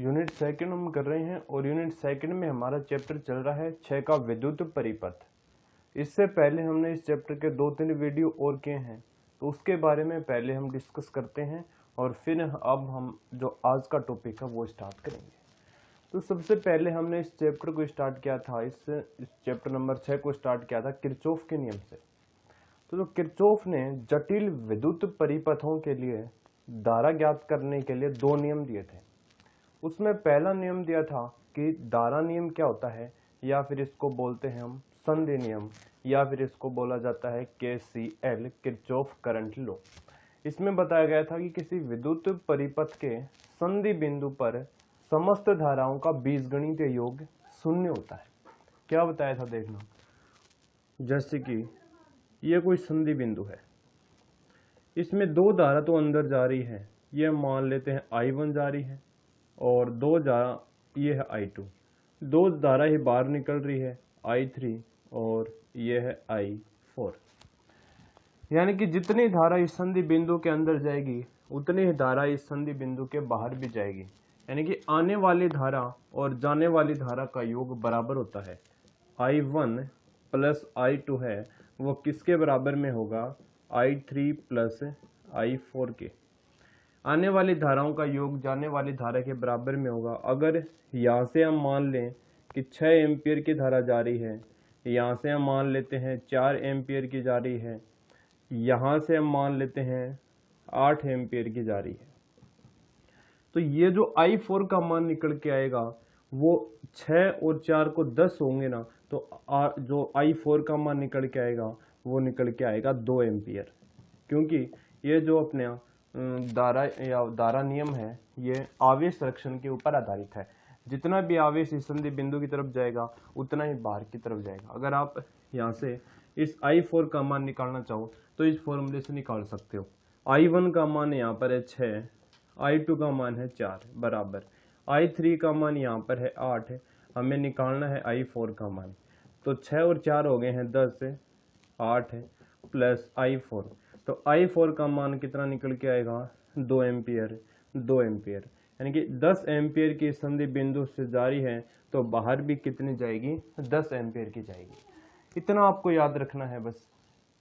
Unit second हम कर रहे हैं और यूनिट सेकंड में हमारा चैप्टर चल रहा है 6 का विद्युत परिपथ। इससे पहले हमने इस चैप्टर के 2-3 वीडियो और किए हैं, तो उसके बारे में पहले हम डिस्कस करते हैं और फिर अब हम जो आज का टॉपिक है वो स्टार्ट करेंगे। तो सबसे पहले हमने इस चैप्टर को स्टार्ट किया था, इस चैप्टर नंबर 6 को स्टार्ट किया था किरचॉफ के नियम से। तो जो किरचॉफ ने जटिल विद्युत परिपथों के लिए धारा ज्ञात करने के लिए 2 नियम दिए थे। उसमें पहला नियम दिया था कि धारा नियम क्या होता है, या फिर इसको बोलते हैं हम संधि नियम, या फिर इसको बोला जाता है KCL किरचॉफ करंट लॉ। इसमें बताया गया था कि किसी विद्युत परिपथ के संधि बिंदु पर समस्त धाराओं का बीजगणितीय योग 0 होता है। क्या बताया था देखना, जैसे कि ये कोई संधि बिंदु है, इसमें 2 धारा तो अंदर जा रही है, ये मान लेते हैं I1 जा रही है और 2 धारा ये है I2, 2 धारा ही बाहर निकल रही है I3 और ये है I4। यानी कि जितनी धारा इस संधि बिंदु के अंदर जाएगी उतनी ही धारा इस संधि बिंदु के बाहर भी जाएगी। यानी कि आने वाली धारा और जाने वाली धारा का योग बराबर होता है। I1 प्लस I2 है वो किसके बराबर में होगा, I3 प्लस I4 के। आने वाली धाराओं का योग जाने वाली धारा के बराबर में होगा। अगर यहाँ से हम मान लें कि 6 एम्पियर की धारा जा रही है, यहाँ से हम मान लेते हैं 4 एम्पियर की जा रही है, यहाँ से हम मान लेते हैं 8 एम्पियर की जा रही है, तो ये जो I4 का मान निकल के आएगा वो 6 और 4 को 10 होंगे ना, तो जो I4 का मान निकल के आएगा वो निकल के आएगा 2 एम्पियर। क्योंकि ये जो अपने धारा या धारा नियम है ये आवेश संरक्षण के ऊपर आधारित है। जितना भी आवेश इस संधि बिंदु की तरफ जाएगा उतना ही बाहर की तरफ जाएगा। अगर आप यहाँ से इस I4 का मान निकालना चाहो तो इस फॉर्मूले से निकाल सकते हो। I1 का मान यहाँ पर है 6, I2 का मान है 4 बराबर, I3 का मान यहाँ पर है 8 है, हमें निकालना है I4 का मान। तो 6 और 4 हो गए हैं 10 से 8 है प्लस I4, तो I4 का मान कितना निकल के आएगा 2 एम्पियर। 2 एम्पियर यानी कि 10 एम्पियर की संधि बिंदु से जारी है तो बाहर भी कितनी जाएगी, 10 एम्पियर की जाएगी। इतना आपको याद रखना है बस।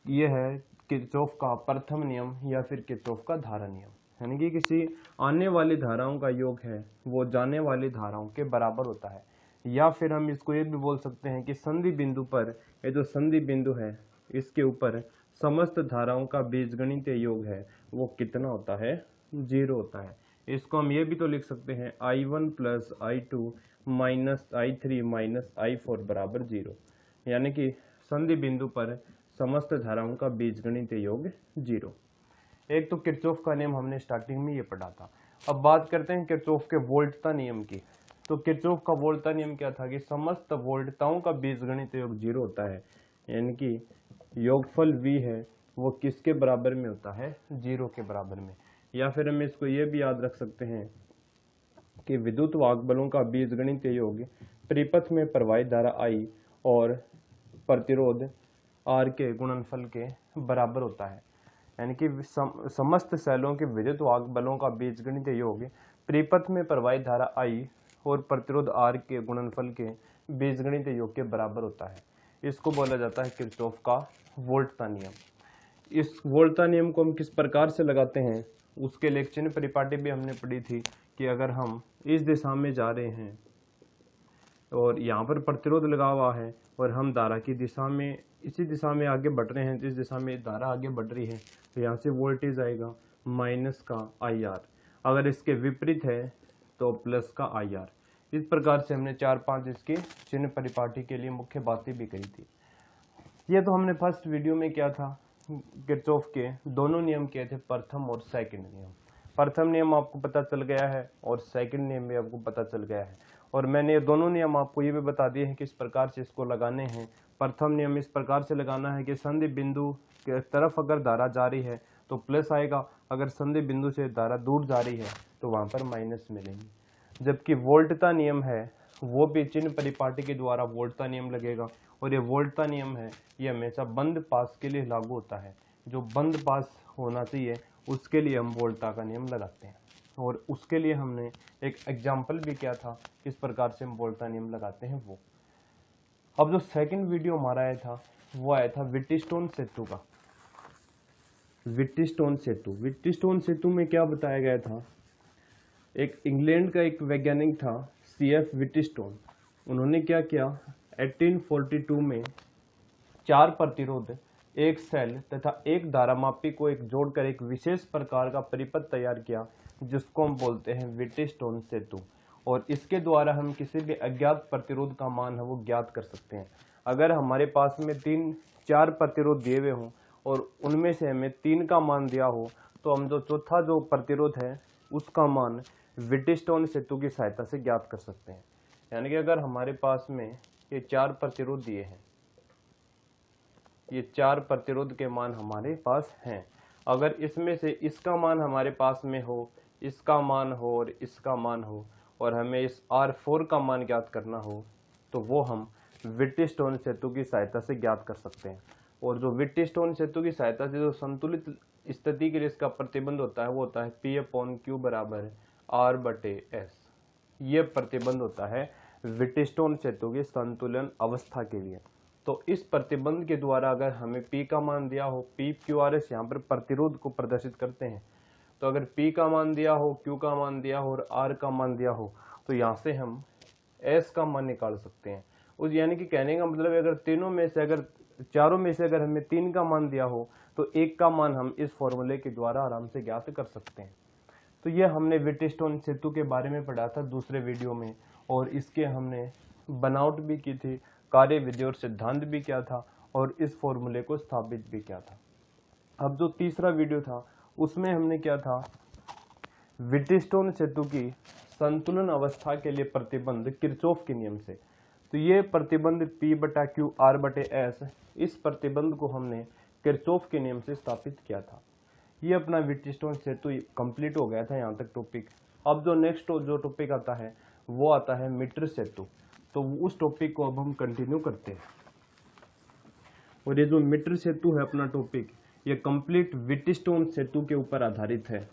ये है किरचॉफ का प्रथम नियम या फिर किरचॉफ का धारा नियम। यानी कि किसी आने वाली धाराओं का योग है वो जाने वाली धाराओं के बराबर होता है। या फिर हम इसको ये भी बोल सकते हैं कि संधि बिंदु पर, ये जो संधि बिंदु है इसके ऊपर समस्त धाराओं का बीजगणितीय योग है वो कितना होता है, 0 होता है। इसको हम ये भी तो लिख सकते हैं I1 plus I2 minus I3 minus I4 बराबर 0। यानी कि संधि बिंदु पर समस्त धाराओं का बीजगणितीय योग 0। एक तो किरचॉफ का नियम हमने स्टार्टिंग में ये पढ़ा था। अब बात करते हैं किरचॉफ के वोल्टता नियम की। तो किरचॉफ का वोल्टता नियम क्या था कि समस्त वोल्टताओं का बीजगणितीय योग 0 होता है। यानी कि योगफल V है वो किसके बराबर में होता है, 0 के बराबर में। या फिर हम इसको ये भी याद रख सकते हैं कि विद्युत वाहक बलों का बीजगणितीय योग परिपथ में प्रवाहित धारा I और प्रतिरोध R के गुणनफल के बराबर होता है। यानी कि समस्त सेलों के विद्युत वाहक बलों का बीजगणितीय योग परिपथ में प्रवाहित धारा I और प्रतिरोध R के गुणनफल के बीजगणितीय योग के बराबर होता है। इसको बोला जाता है किरचॉफ का वोल्टता नियम। इस वोल्टता नियम को हम किस प्रकार से लगाते हैं उसके लिए एक चिन्ह परिपाटी भी हमने पढ़ी थी कि अगर हम इस दिशा में जा रहे हैं और यहाँ पर प्रतिरोध लगा हुआ है और हम धारा की दिशा में इसी दिशा में आगे बढ़ रहे हैं, जिस दिशा में धारा आगे बढ़ रही है, तो यहाँ से वोल्टेज आएगा माइनस का IR। अगर इसके विपरीत है तो प्लस का IR। इस प्रकार से हमने 4-5 इसके चिन्ह परिपाटी के लिए मुख्य बातें भी कही थी। ये तो हमने फर्स्ट वीडियो में किया था। किरचॉफ के दोनों नियम किए थे, प्रथम और सेकंड नियम। प्रथम नियम आपको पता चल गया है और सेकंड नियम भी आपको पता चल गया है। और मैंने ये दोनों नियम आपको ये भी बता दिए हैं कि किस प्रकार से इसको लगाने हैं। प्रथम नियम इस प्रकार से लगाना है कि संधि बिंदु के तरफ अगर धारा जा रही है तो प्लस आएगा, अगर संधि बिंदु से धारा दूर जा रही है तो वहाँ पर माइनस मिलेंगे। जबकि वोल्टता नियम है वो भी चिन्ह परिपाटी के द्वारा वोल्टता नियम लगेगा, और ये वोल्टता नियम है ये हमेशा बंद पास के लिए लागू होता है। जो बंद पास होना चाहिए उसके लिए हम वोल्टता का नियम लगाते हैं। और उसके लिए हमने एक एग्जाम्पल भी किया था किस प्रकार से हम वोल्टा नियम लगाते हैं वो। अब जो सेकंड वीडियो हमारा आया था वो आया था व्हिटस्टोन सेतु का। व्हिटस्टोन सेतु, व्हिटस्टोन सेतु में क्या बताया गया था, एक इंग्लैंड का एक वैज्ञानिक था CF व्हिटस्टोन। उन्होंने क्या किया, 1842 में 4 प्रतिरोध, एक सेल तथा एक धारामापी को एक जोड़कर एक विशेष प्रकार का परिपथ तैयार किया जिसको हम बोलते हैं व्हिटस्टोन सेतु। और इसके द्वारा हम किसी भी अज्ञात प्रतिरोध का मान है वो ज्ञात कर सकते हैं। अगर हमारे पास में 3-4 प्रतिरोध दिए हुए हों और उनमें से हमें 3 का मान दिया हो तो हम जो चौथा जो प्रतिरोध है उसका मान व्हिटस्टोन सेतु की सहायता से ज्ञात कर सकते हैं। यानी कि अगर हमारे पास में ये 4 प्रतिरोध दिए हैं, ये 4 प्रतिरोध के मान हमारे पास हैं, अगर इसमें से इसका मान हमारे पास में हो, इसका मान हो और इसका मान हो और हमें इस R4 का मान ज्ञात करना हो तो वो हम व्हिटस्टोन सेतु की सहायता से ज्ञात कर सकते हैं। और जो व्हिटस्टोन सेतु की सहायता से जो संतुलित स्थिति के लिए इसका प्रतिबंध होता है वो होता है P/Q बराबर R/S। ये प्रतिबंध होता है व्हिटस्टोन सेतु की संतुलन अवस्था के लिए। तो इस प्रतिबंध के द्वारा अगर हमें P का मान दिया हो, PQRS यहाँ पर प्रतिरोध को प्रदर्शित करते हैं, तो अगर P का मान दिया हो, Q का मान दिया हो और R का मान दिया हो तो यहाँ से हम S का मान निकाल सकते हैं। उस यानी कि कहने का मतलब अगर तीनों में से अगर चारों में से अगर हमें 3 का मान दिया हो तो 1 का मान हम इस फॉर्मूले के द्वारा आराम से ज्ञात कर सकते हैं। तो ये हमने व्हिटस्टोन सेतु के बारे में पढ़ा था दूसरे वीडियो में, और इसके हमने बनावट भी की थी, कार्य विधि और सिद्धांत भी किया था और इस फॉर्मूले को स्थापित भी किया था। अब जो तीसरा वीडियो था उसमें हमने क्या था, व्हिटस्टोन सेतु की संतुलन अवस्था के लिए प्रतिबंध किरचॉफ के नियम से। तो ये प्रतिबंध P/Q R/S, इस प्रतिबंध को हमने किरचॉफ के नियम से स्थापित किया था। ये अपना व्हिटस्टोन सेतु कंप्लीट हो गया था यहाँ तक टॉपिक। अब जो नेक्स्ट जो टॉपिक आता है वो आता है मीटर सेतु। तो उस टॉपिक को अब हम कंटिन्यू करते हैं। और ये जो मीटर सेतु है अपना टॉपिक, ये कंप्लीट व्हिटस्टोन सेतु के ऊपर आधारित है।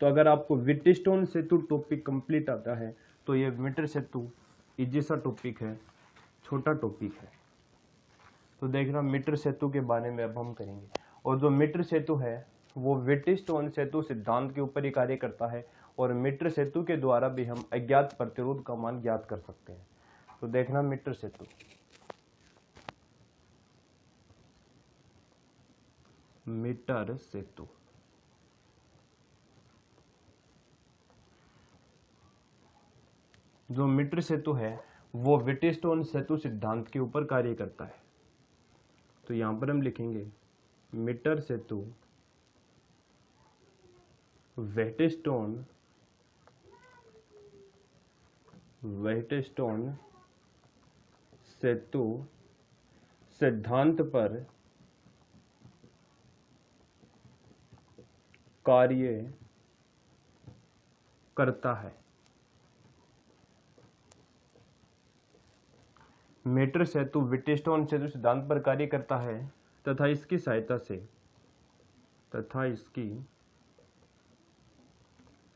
तो अगर आपको व्हिटस्टोन सेतु टॉपिक कंप्लीट आता है तो ये मीटर सेतु इजी सा टॉपिक है, छोटा टॉपिक है। तो देखना मीटर सेतु के बारे में अब हम करेंगे। और जो मीटर सेतु है वो व्हिटस्टोन सेतु सिद्धांत के ऊपर ही कार्य करता है और मीटर सेतु के द्वारा भी हम अज्ञात प्रतिरोध का मान ज्ञात कर सकते हैं। तो देखना मीटर सेतु, मीटर सेतु जो मीटर सेतु है वो व्हिटस्टोन सेतु सिद्धांत के ऊपर कार्य करता है। तो यहां पर हम लिखेंगे मीटर सेतु व्हिटस्टोन सेतु सिद्धांत पर कार्य करता है। मीटर सेतु व्हिटस्टोन सेतु सिद्धांत पर कार्य करता है तथा इसकी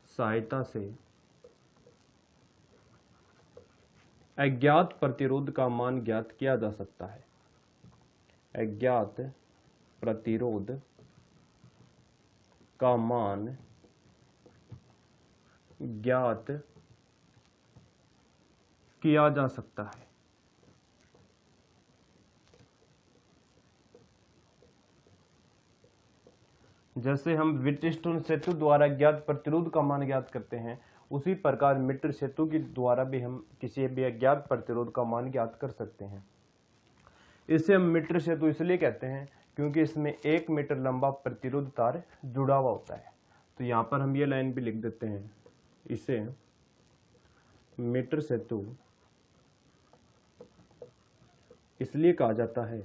सहायता से अज्ञात प्रतिरोध का मान ज्ञात किया जा सकता है। अज्ञात प्रतिरोध का मान ज्ञात किया जा सकता है। जैसे हम व्हिटस्टोन सेतु द्वारा ज्ञात प्रतिरोध का मान ज्ञात करते हैं, उसी प्रकार मीटर सेतु के द्वारा भी हम किसी भी अज्ञात प्रतिरोध का मान ज्ञात कर सकते हैं। इसे हम मीटर सेतु इसलिए कहते हैं क्योंकि इसमें 1 मीटर लंबा प्रतिरोध तार जुड़ा हुआ होता है। तो यहाँ पर हम ये लाइन भी लिख देते हैं, इसे मीटर सेतु इसलिए कहा जाता है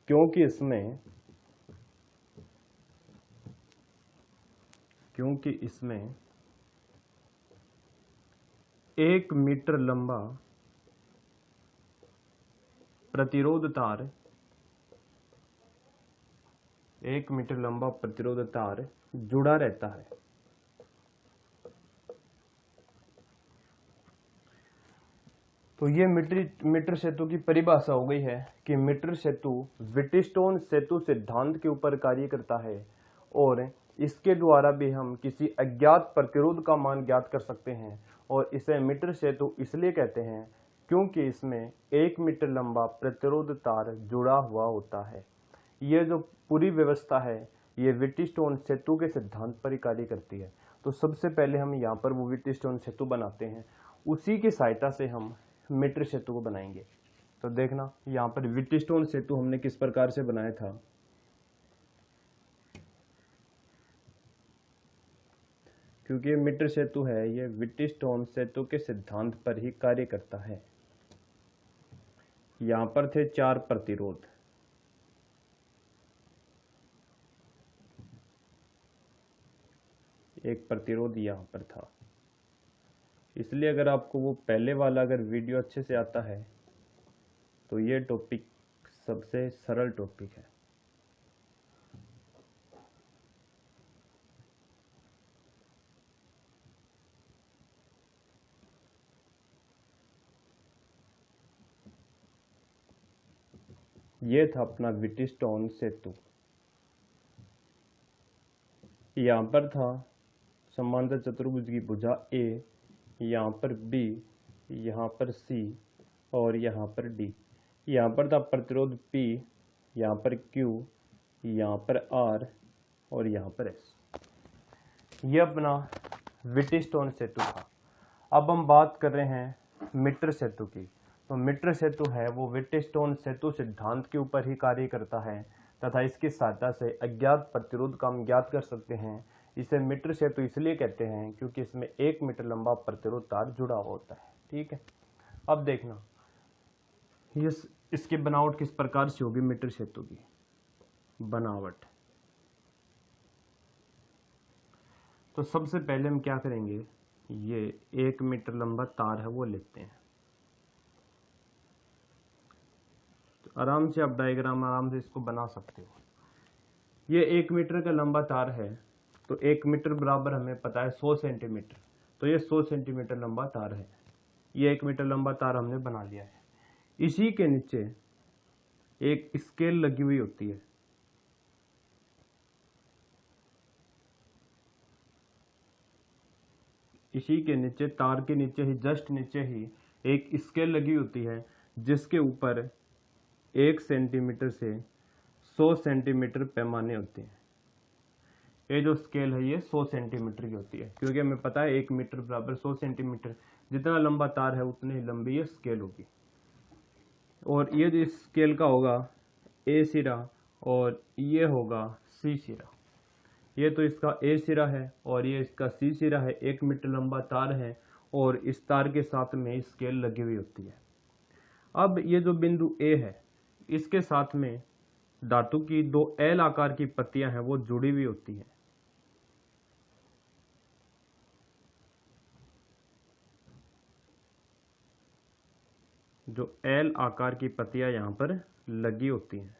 क्योंकि इसमें 1 मीटर लंबा प्रतिरोध तार 1 मीटर लंबा प्रतिरोध तार जुड़ा रहता है। तो ये मीटर सेतु की परिभाषा हो गई है कि मीटर सेतु व्हिटस्टोन सेतु सिद्धांत के ऊपर कार्य करता है और इसके द्वारा भी हम किसी अज्ञात प्रतिरोध का मान ज्ञात कर सकते हैं। और इसे मीटर सेतु इसलिए कहते हैं क्योंकि इसमें 1 मीटर लंबा प्रतिरोध तार जुड़ा हुआ होता है। ये जो पूरी व्यवस्था है ये व्हिटस्टोन सेतु के सिद्धांत पर ही कार्य करती है। तो सबसे पहले हम यहाँ पर वो व्हिटस्टोन सेतु बनाते हैं, उसी की सहायता से हम मीटर सेतु को बनाएंगे। तो देखना यहाँ पर व्हिटस्टोन सेतु हमने किस प्रकार से बनाया था। क्योंकि ये मीटर सेतु है, ये व्हिटस्टोन सेतु के सिद्धांत पर ही कार्य करता है। यहाँ पर थे 4 प्रतिरोध, एक प्रतिरोध यहाँ पर था। इसलिए अगर आपको वो पहले वाला अगर वीडियो अच्छे से आता है तो ये टॉपिक सबसे सरल टॉपिक है। ये था अपना व्हिटस्टोन सेतु। यहाँ पर था समांतर चतुर्भुज की भुजा A, यहाँ पर B, यहाँ पर C और यहाँ पर D। यहाँ पर था प्रतिरोध P, यहाँ पर Q, यहाँ पर R और यहाँ पर S। ये अपना व्हिटस्टोन सेतु था। अब हम बात कर रहे हैं मीटर सेतु की। तो मीटर सेतु है वो व्हिटस्टोन सेतु सिद्धांत के ऊपर ही कार्य करता है तथा इसकी सहायता से अज्ञात प्रतिरोध का हम ज्ञात कर सकते हैं। इसे मीटर सेतु इसलिए कहते हैं क्योंकि इसमें 1 मीटर लंबा प्रतिरोध तार जुड़ा हुआ होता है। ठीक है, अब देखना इसकी बनावट किस प्रकार से होगी। मीटर सेतु की बनावट, तो सबसे पहले हम क्या करेंगे, ये 1 मीटर लंबा तार है वो लेते हैं। तो आराम से आप डायग्राम आराम से इसको बना सकते हो। ये 1 मीटर का लंबा तार है, तो 1 मीटर बराबर हमें पता है 100 सेंटीमीटर। तो ये 100 सेंटीमीटर लंबा तार है। ये 1 मीटर लंबा तार हमने बना लिया है। इसी के नीचे एक स्केल लगी हुई होती है। इसी के नीचे, तार के नीचे ही, जस्ट नीचे ही एक स्केल लगी होती है जिसके ऊपर 1 सेंटीमीटर से 100 सेंटीमीटर पैमाने होते हैं। ये जो स्केल है ये 100 सेंटीमीटर की होती है, क्योंकि हमें पता है 1 मीटर बराबर 100 सेंटीमीटर। जितना लंबा तार है उतनी ही लंबी ये स्केल होगी। और ये जो इस स्केल का होगा ए सिरा और ये होगा सी सिरा। ये तो इसका ए सिरा है और ये इसका सी सिरा है। 1 मीटर लंबा तार है और इस तार के साथ में स्केल लगी हुई होती है। अब ये जो बिंदु ए है इसके साथ में धातु की 2 एल आकार की पत्तियां हैं वो जुड़ी हुई होती हैं। जो एल आकार की पत्तियां यहाँ पर लगी होती हैं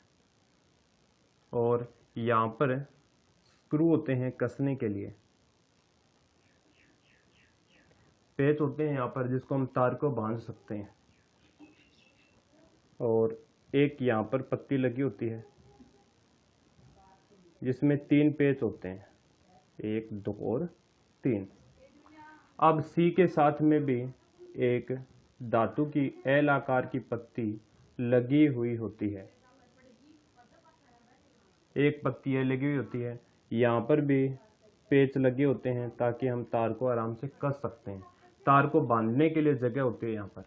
और यहाँ पर स्क्रू होते हैं कसने के लिए। पेच होते हैं यहाँ पर जिसको हम तार को बांध सकते हैं। और एक यहाँ पर पत्ती लगी होती है जिसमें 3 पेच होते हैं, 1 2 और 3। अब सी के साथ में भी एक धातु की एल आकार की पत्ती लगी हुई होती है। एक पत्ती है लगी हुई होती है। यहाँ पर भी पेच लगे होते हैं ताकि हम तार को आराम से कस सकते हैं। तार को बांधने के लिए जगह होती है यहाँ पर।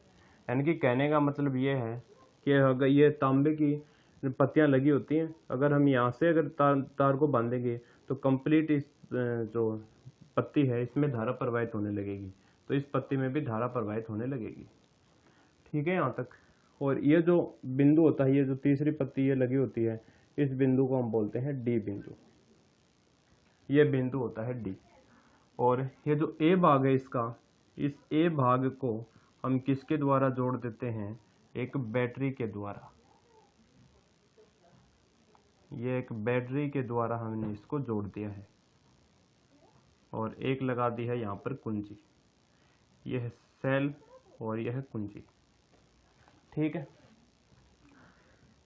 यानी कि कहने का मतलब ये है कि अगर ये तांबे की पत्तियाँ लगी होती हैं, अगर हम यहाँ से अगर तार को बांधेंगे तो कंप्लीट इस जो पत्ती है इसमें धारा प्रवाहित होने लगेगी। तो इस पत्ती में भी धारा प्रवाहित होने लगेगी। ठीक है यहाँ तक। और ये जो बिंदु होता है, ये जो तीसरी पत्ती ये लगी होती है, इस बिंदु को हम बोलते हैं डी बिंदु। ये बिंदु होता है डी। और ये जो ए भाग है इसका, इस ए भाग को हम किसके द्वारा जोड़ देते हैं, एक बैटरी के द्वारा। ये एक बैटरी के द्वारा हमने इसको जोड़ दिया है और एक लगा दी है यहाँ पर कुंजी। यह है सेल और यह है कुंजी। ठीक है,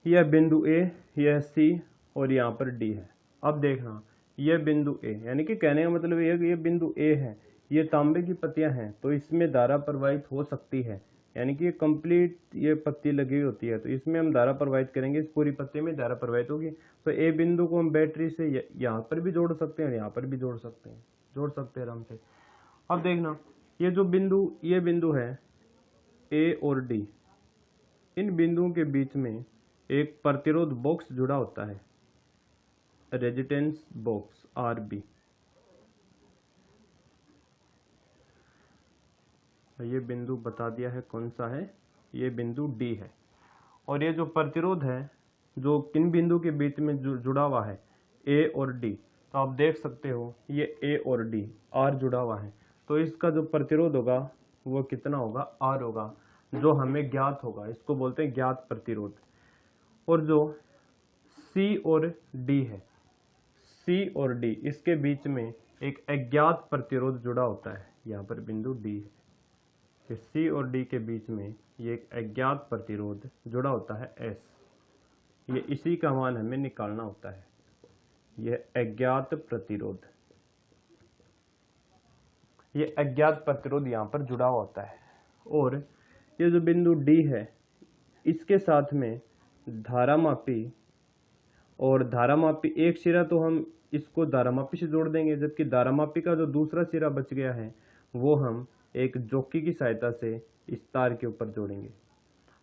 यह बिंदु ए, यह सी और यहाँ पर डी है। अब देखना, यह बिंदु ए, यानी कि कहने का मतलब यह कि यह बिंदु ए है, ये तांबे की पत्तियां हैं तो इसमें धारा प्रवाहित हो सकती है, यानी कि ये कंप्लीट ये पत्ती लगी हुई होती है तो इसमें हम धारा प्रवाहित करेंगे, इस पूरी पत्ती में धारा प्रवाहित होगी। तो ए बिंदु को हम बैटरी से यहाँ पर भी जोड़ सकते हैं और यहाँ पर भी जोड़ सकते हैं आराम से। अब देखना, ये बिंदु है ए और डी, इन बिंदुओं के बीच में एक प्रतिरोध बॉक्स जुड़ा होता है, रेजिस्टेंस बॉक्स आरबी। ये बिंदु बता दिया है कौन सा है, ये बिंदु डी है। और ये जो प्रतिरोध है जो किन बिंदु के बीच में जुड़ा हुआ है, ए और डी, तो आप देख सकते हो ये ए और डी आर जुड़ा हुआ है, तो इसका जो प्रतिरोध होगा वो कितना होगा, आर होगा, जो हमें ज्ञात होगा, इसको बोलते हैं ज्ञात प्रतिरोध। और जो सी और डी है, सी और डी इसके बीच में एक अज्ञात प्रतिरोध जुड़ा होता है, यहाँ पर बिंदु डी है, सी और डी के बीच में ये एक अज्ञात प्रतिरोध जुड़ा होता है एस, ये इसी का मान हमें निकालना होता है, यह अज्ञात प्रतिरोध, ये अज्ञात प्रतिरोध यहाँ पर जुड़ा हुआ होता है। और ये जो बिंदु डी है इसके साथ में धारामापी, और धारामापी एक सिरा तो हम इसको धारामापी से जोड़ देंगे, जबकि धारामापी का जो दूसरा सिरा बच गया है वो हम एक जॉकी की सहायता से इस तार के ऊपर जोड़ेंगे।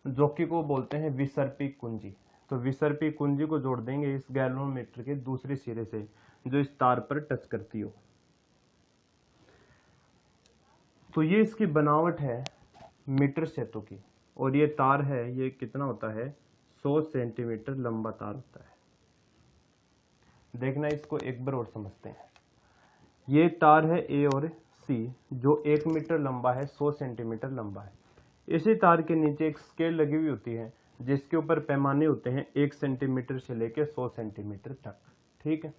जॉकी को बोलते हैं विसर्पी कुंजी, तो विसर्पी कुंजी को जोड़ देंगे इस गैल्वेनोमीटर के दूसरे सिरे से जो इस तार पर टच करती हो। तो ये इसकी बनावट है मीटर सेतु की, और ये तार है, ये कितना होता है, 100 सेंटीमीटर लंबा तार होता है। देखना, इसको एक बार और समझते हैं। ये तार है ए और सी जो 1 मीटर लंबा है, 100 सेंटीमीटर लंबा है। इसी तार के नीचे एक स्केल लगी हुई होती है जिसके ऊपर पैमाने होते हैं 1 सेंटीमीटर से लेकर 100 सेंटीमीटर तक। ठीक है,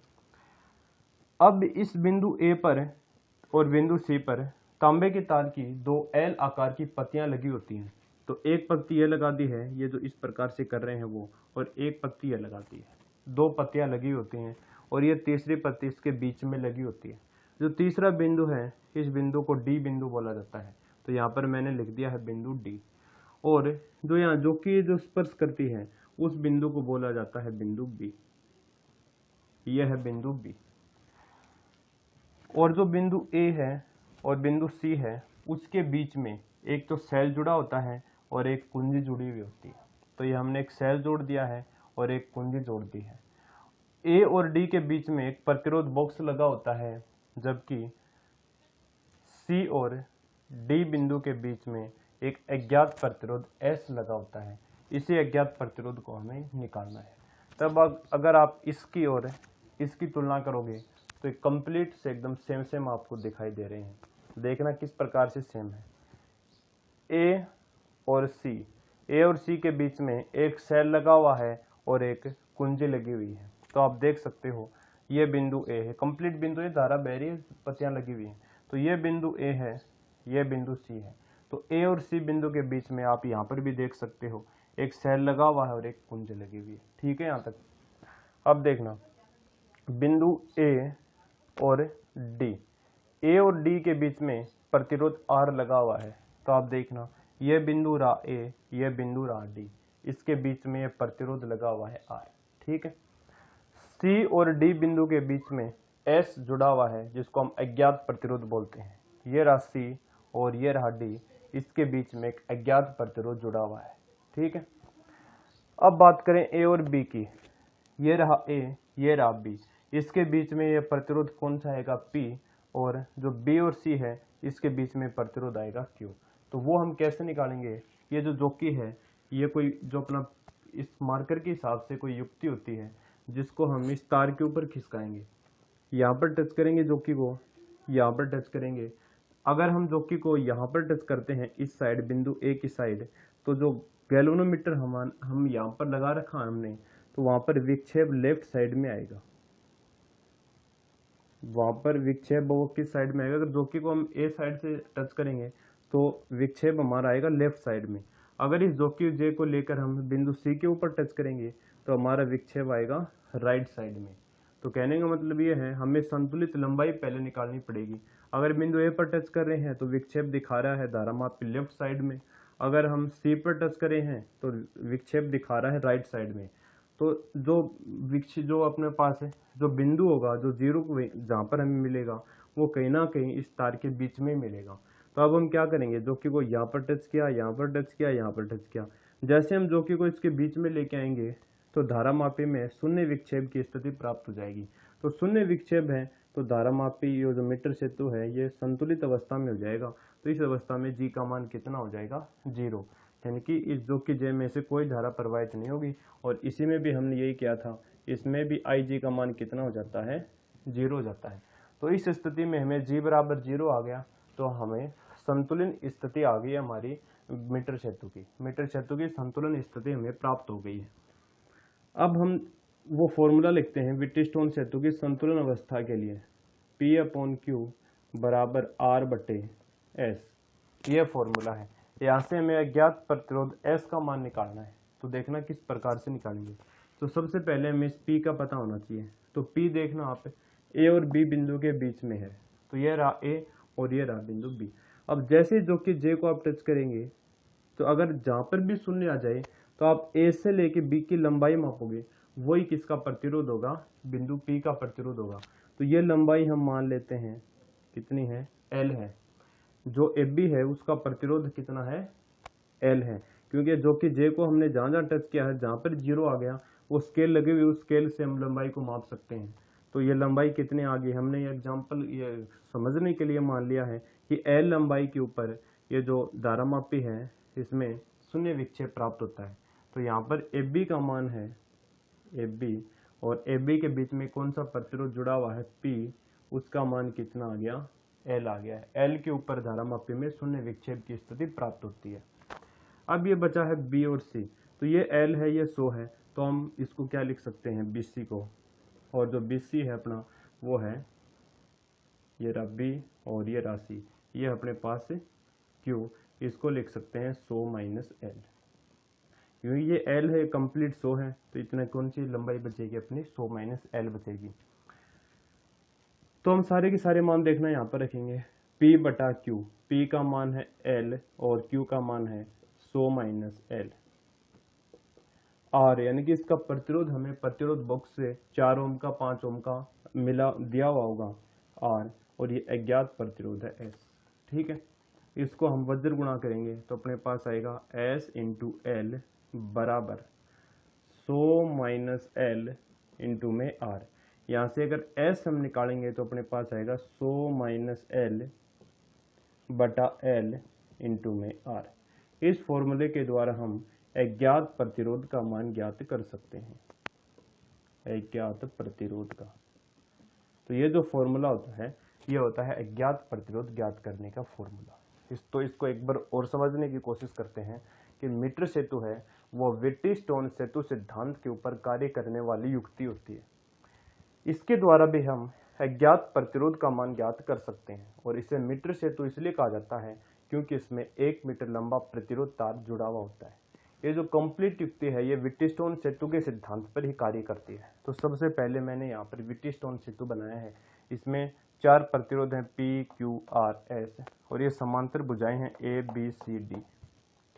अब इस बिंदु ए पर और बिंदु सी पर तांबे के तार की 2 एल आकार की पत्तियां लगी होती हैं। तो एक पत्ती ये लगा दी है, ये जो इस प्रकार से कर रहे हैं वो, और एक पत्ती ये लगा दी है, 2 पत्तियां लगी होती हैं, और ये तीसरी पत्ती इसके बीच में लगी होती है। जो तीसरा बिंदु है इस बिंदु को डी बिंदु बोला जाता है, तो यहाँ पर मैंने लिख दिया है बिंदु डी। और जो यहाँ जो स्पर्श करती है उस बिंदु को बोला जाता है बिंदु बी, यह है बिंदु बी। और जो बिंदु ए है और बिंदु सी है उसके बीच में एक तो सेल जुड़ा होता है और एक कुंजी जुड़ी हुई होती है। तो ये हमने एक सेल जोड़ दिया है और एक कुंजी जोड़ दी है। ए और डी के बीच में एक प्रतिरोध बॉक्स लगा होता है, जबकि सी और डी बिंदु के बीच में एक अज्ञात प्रतिरोध एस लगा होता है। इसी अज्ञात प्रतिरोध को हमें निकालना है। तब अगर आप इसकी और इसकी तुलना करोगे तो एक कंप्लीट से एकदम सेम आपको दिखाई दे रहे हैं। देखना किस प्रकार से सेम है। ए और सी के बीच में एक सेल लगा हुआ है और एक कुंजी लगी हुई है। तो आप देख सकते हो ये बिंदु ए है, कंप्लीट बिंदु, ये धारा बह रही है, पत्तियां लगी हुई हैं। तो ये बिंदु ए है, ये बिंदु सी है। तो ए और सी बिंदु के बीच में आप यहाँ पर भी देख सकते हो एक सेल लगा हुआ है और एक कुंजी लगी हुई है। ठीक है यहाँ तक। अब देखना, बिंदु ए और डी, ए और डी के बीच में प्रतिरोध आर लगा हुआ है। तो आप देखना, यह बिंदु रहा ए, यह बिंदु रहा डी, इसके बीच में यह प्रतिरोध लगा हुआ है आर। ठीक है, सी और डी बिंदु के बीच में एस जुड़ा हुआ है जिसको हम अज्ञात प्रतिरोध बोलते हैं। ये रहा सी और ये रहा डी, इसके बीच में एक अज्ञात प्रतिरोध जुड़ा हुआ है। ठीक है, अब बात करें ए और बी की। ये रहा ए, ये रहा बी, इसके बीच में ये प्रतिरोध कौन सा आएगा, पी, और जो बी और सी है इसके बीच में प्रतिरोध आएगा क्यू। तो वो हम कैसे निकालेंगे, ये जो जोकी है ये कोई जो अपना इस मार्कर के हिसाब से कोई युक्ति होती है जिसको हम इस तार के ऊपर खिसकाएंगे। यहाँ पर टच करेंगे जोकी को, यहाँ पर टच करेंगे। अगर हम जोकी को यहाँ पर टच करते हैं इस साइड, बिंदु ए की साइड, तो जो गैल्वेनोमीटर हम यहाँ पर लगा रखा है हमने, तो वहां पर विक्षेप लेफ्ट साइड में आएगा। वहां पर विक्षेप वो किस साइड में आएगा? अगर जोकी को हम ए साइड से टच करेंगे तो विक्षेप हमारा आएगा लेफ्ट साइड में। अगर इस जोकी जे को लेकर हम बिंदु सी के ऊपर टच करेंगे तो हमारा विक्षेप आएगा राइट साइड में। तो कहने का मतलब ये है हमें संतुलित लंबाई पहले निकालनी पड़ेगी। अगर बिंदु ए पर टच कर रहे हैं तो विक्षेप दिखा रहा है धारामापी लेफ्ट साइड में। अगर हम सी पर टच कर रहे हैं तो विक्षेप दिखा रहा है राइट साइड में। तो जो अपने पास है, जो बिंदु होगा, जो जीरो जहाँ पर हमें मिलेगा वो कहीं ना कहीं इस तार के बीच में मिलेगा। तो अब हम क्या करेंगे, जोकी को यहाँ पर टच किया, यहाँ पर टच किया, यहाँ पर टच किया। जैसे हम जोकी को इसके बीच में लेके आएंगे तो धारामापी में शून्य विक्षेप की स्थिति प्राप्त हो जाएगी। तो शून्य विक्षेप है तो धारामापी ये जो मीटर सेतु है ये संतुलित अवस्था में हो जाएगा। तो इस अवस्था में जी का मान कितना हो जाएगा? 0। यानी कि इस जोकी जे में से कोई धारा प्रवाहित नहीं होगी। और इसी में भी हमने यही किया था, इसमें भी आई जी का मान कितना हो जाता है? 0 हो जाता है। तो इस स्थिति में हमें जी बराबर 0 आ गया, तो हमें संतुलन स्थिति आ गई हमारी मीटर सेतु की संतुलन स्थिति हमें प्राप्त हो गई है। अब हम वो फॉर्मूला लिखते हैं व्हिटस्टोन सेतु की संतुलन अवस्था के लिए, P/Q बराबर R/S। यह फॉर्मूला है। यहाँ से हमें अज्ञात प्रतिरोध S का मान निकालना है। तो देखना किस प्रकार से निकालेंगे। तो सबसे पहले हमें इस P का पता होना चाहिए। तो P देखना आप A और B बिंदु के बीच में है। तो यह रहा A और यह रहा बिंदु B। अब जैसे जो कि J को आप टच करेंगे तो अगर जहाँ पर भी शून्य आ जाए तो आप A से लेके B की लंबाई मापोगे, वही किसका प्रतिरोध होगा? बिंदु P का प्रतिरोध होगा। तो ये लंबाई हम मान लेते हैं कितनी है? L है। जो AB है उसका प्रतिरोध कितना है? L है। क्योंकि जो कि J को हमने जहाँ जहाँ टच किया है, जहाँ पर 0 आ गया वो स्केल लगी हुई, उस स्केल से हम लंबाई को माप सकते हैं। तो ये लंबाई कितने आ गई? हमने ये एग्जाम्पल ये समझने के लिए मान लिया है कि L लंबाई के ऊपर ये जो धारामापी है इसमें शून्य विक्षेप प्राप्त होता है। तो यहाँ पर AB का मान है AB, और AB के बीच में कौन सा प्रतिरोध जुड़ा हुआ है? P। उसका मान कितना आ गया? L आ गया है। L के ऊपर धारामापी में शून्य विक्षेप की स्थिति प्राप्त होती है। अब ये बचा है B और C। तो ये L है, ये 100 है, तो हम इसको क्या लिख सकते हैं? BC को। और जो BC है अपना वो है ये रहा B और ये रहा C। ये अपने पास है Q। इसको लिख सकते हैं 100 माइनस L। क्योंकि ये L है कंप्लीट 100 है, तो इतना कौन सी लंबाई बचेगी अपनी? 100 माइनस L बचेगी। तो हम सारे के सारे मान देखना यहाँ पर रखेंगे। P/Q, P का मान है L और Q का मान है 100 माइनस L। R यानी कि इसका प्रतिरोध हमें प्रतिरोध बॉक्स से 4 ओम का 5 ओम का मिला दिया हुआ होगा R, और ये अज्ञात प्रतिरोध है S। ठीक है, इसको हम वज्र गुणा करेंगे तो अपने पास आएगा S इंटू L बराबर 100 माइनस L इंटू में R। यहाँ से अगर S हम निकालेंगे तो अपने पास आएगा 100 माइनस L बटा L इंटू में R। इस फॉर्मूले के द्वारा हम अज्ञात प्रतिरोध का मान ज्ञात कर सकते हैं, अज्ञात प्रतिरोध का। तो ये जो फॉर्मूला होता है ये होता है अज्ञात प्रतिरोध ज्ञात करने का फॉर्मूला। इसको एक बार और समझने की कोशिश करते हैं कि मीटर सेतु है वो व्हिटस्टोन सेतु सिद्धांत के ऊपर कार्य करने वाली युक्ति होती है। इसके द्वारा भी हम अज्ञात प्रतिरोध का मान ज्ञात कर सकते हैं, और इसे मीटर सेतु इसलिए कहा जाता है क्योंकि इसमें 1 मीटर लंबा प्रतिरोध तार जुड़ा हुआ होता है। ये जो कंप्लीट युक्ति है ये व्हिटस्टोन सेतु के सिद्धांत पर ही कार्य करती है। तो सबसे पहले मैंने यहाँ पर व्हिटस्टोन सेतु बनाया है। इसमें 4 प्रतिरोध हैं P, Q, R, S, और ये समांतर भुजाएं हैं A, B, C, D।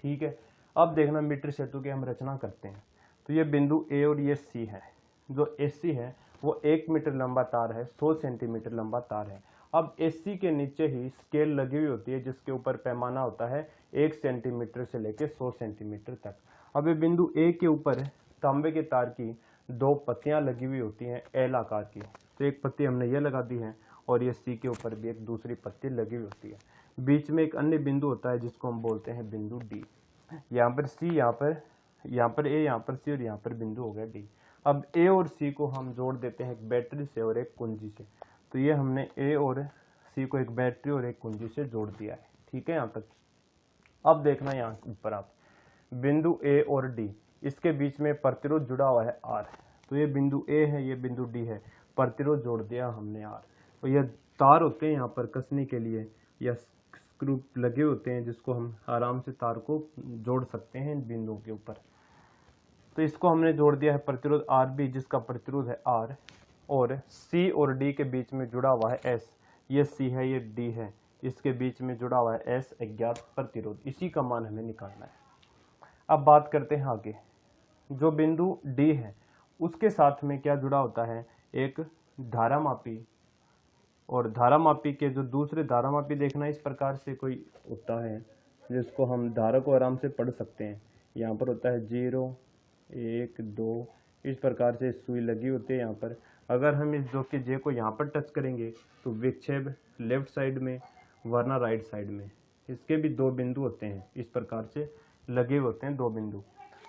ठीक है, अब देखना मीटर सेतु की हम रचना करते हैं। तो ये बिंदु A और ये C है। जो AC है वो 1 मीटर लंबा तार है, 100 सेंटीमीटर लंबा तार है। अब AC के नीचे ही स्केल लगी हुई होती है जिसके ऊपर पैमाना होता है 1 सेंटीमीटर से लेकर 100 सेंटीमीटर तक। अब ये बिंदु A के ऊपर तांबे के तार की 2 पत्तियां लगी हुई होती हैं L आकार की। तो एक पत्ती हमने ये लगा दी है और ये C के ऊपर भी एक दूसरी पत्ती लगी हुई होती है। बीच में एक अन्य बिंदु होता है जिसको हम बोलते हैं बिंदु D। यहाँ पर C, यहाँ पर A, यहाँ पर C और यहाँ पर बिंदु हो गया D। अब A और C को हम जोड़ देते हैं एक बैटरी से और एक कुंजी से। तो ये हमने A और C को एक बैटरी और एक कुंजी से जोड़ दिया है। ठीक है यहाँ तक। अब देखना यहाँ ऊपर आप बिंदु A और D, इसके बीच में प्रतिरोध जुड़ा हुआ है R। तो ये बिंदु A है, ये बिंदु D है, प्रतिरोध जोड़ दिया हमने R। तो ये तार होते हैं यहाँ पर कसने के लिए, या स्क्रू लगे होते हैं जिसको हम आराम से तार को जोड़ सकते हैं इन बिंदुओं के ऊपर। तो इसको हमने जोड़ दिया है प्रतिरोध RB, जिसका प्रतिरोध है R, और C और D के बीच में जुड़ा हुआ है S। ये C है, ये D है, इसके बीच में जुड़ा हुआ है S अज्ञात प्रतिरोध। इसी का मान हमें निकालना है। अब बात करते हैं आगे। जो बिंदु D है उसके साथ में क्या जुड़ा होता है, एक धारामापी, और धारामापी के जो दूसरे धारामापी देखना इस प्रकार से कोई होता है जिसको हम धारा को आराम से पढ़ सकते हैं। यहाँ पर होता है 0, 1, 2, इस प्रकार से सुई लगी होती है यहाँ पर। अगर हम इस जो कि जे को यहाँ पर टच करेंगे तो विक्षेप लेफ्ट साइड में वरना राइट साइड में। इसके भी दो बिंदु होते हैं, इस प्रकार से लगे होते हैं दो बिंदु।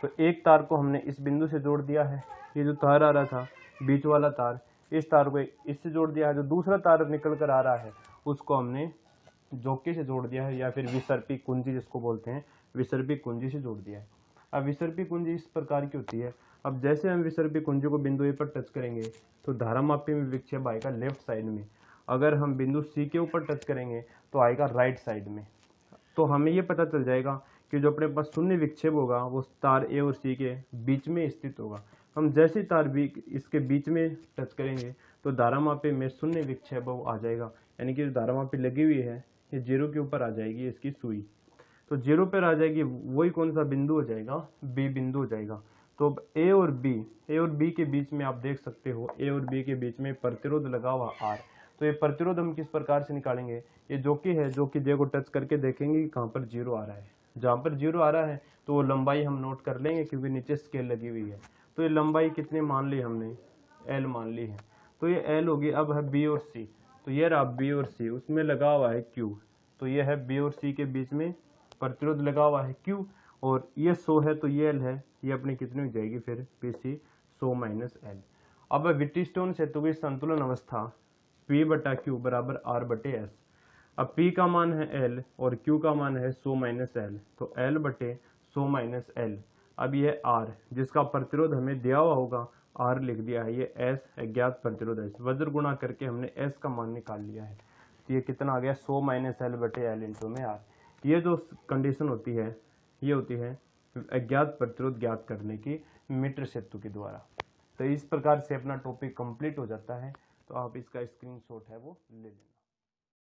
तो एक तार को हमने इस बिंदु से जोड़ दिया है, ये जो तार आ रहा था बीच वाला तार, इस तार को इससे जोड़ दिया है। जो दूसरा तार निकल कर आ रहा है उसको हमने जोकी से जोड़ दिया है, या फिर विसर्पी कुंजी जिसको बोलते हैं, विसर्पी कुंजी से जोड़ दिया है। अब विसर्पी कुंजी इस प्रकार की होती है। अब जैसे हम विसर्पी कुंजी को बिंदु ए पर टच करेंगे तो धारामापी में विक्षेप आएगा लेफ्ट साइड में। अगर हम बिंदु सी के ऊपर टच करेंगे तो आएगा राइट साइड में। तो हमें ये पता चल जाएगा कि जो अपने पास शून्य विक्षेप होगा वो तार ए और सी के बीच में स्थित होगा। हम जैसे तार बी इसके बीच में टच करेंगे तो धारामापी में शून्य विक्षेप आ जाएगा, यानी कि जो धारामापी लगी हुई है ये 0 के ऊपर आ जाएगी इसकी सुई। तो 0 पर आ जाएगी, वही कौन सा बिंदु हो जाएगा, बी बिंदु हो जाएगा। तो अब ए और बी के बीच में आप देख सकते हो, ए और बी के बीच में प्रतिरोध लगा हुआ R। तो ये प्रतिरोध हम किस प्रकार से निकालेंगे, ये जो कि है, जो कि जे को टच करके देखेंगे कहाँ पर 0 आ रहा है। जहाँ पर 0 आ रहा है तो वो लंबाई हम नोट कर लेंगे क्योंकि नीचे स्केल लगी हुई है। तो ये लंबाई कितनी मान ली हमने, L मान ली है। तो ये L होगी। अब है B और C, तो ये रहा B और C, उसमें लगा हुआ है Q। तो ये है B और C के बीच में प्रतिरोध लगा हुआ है Q, और ये 100 है तो ये L है, ये अपनी कितनी हो जाएगी फिर PC 100 माइनस L। अब व्हिटस्टोन सेतु की संतुलन अवस्था P बटा Q बराबर R बटे S। अब P का मान है L और Q का मान है 100 माइनस L, तो L बटे 100 माइनस L। अब ये R जिसका प्रतिरोध हमें दिया हुआ होगा R लिख दिया है, ये S अज्ञात प्रतिरोध है। वज्र गुणा करके हमने S का मान निकाल लिया है। तो ये कितना आ गया, 100 माइनस L बटे L इंटू में R। ये जो कंडीशन होती है ये होती है अज्ञात प्रतिरोध ज्ञात करने की मीटर सेतु के द्वारा। तो इस प्रकार से अपना टॉपिक कंप्लीट हो जाता है। तो आप इसका स्क्रीनशॉट है वो ले लें।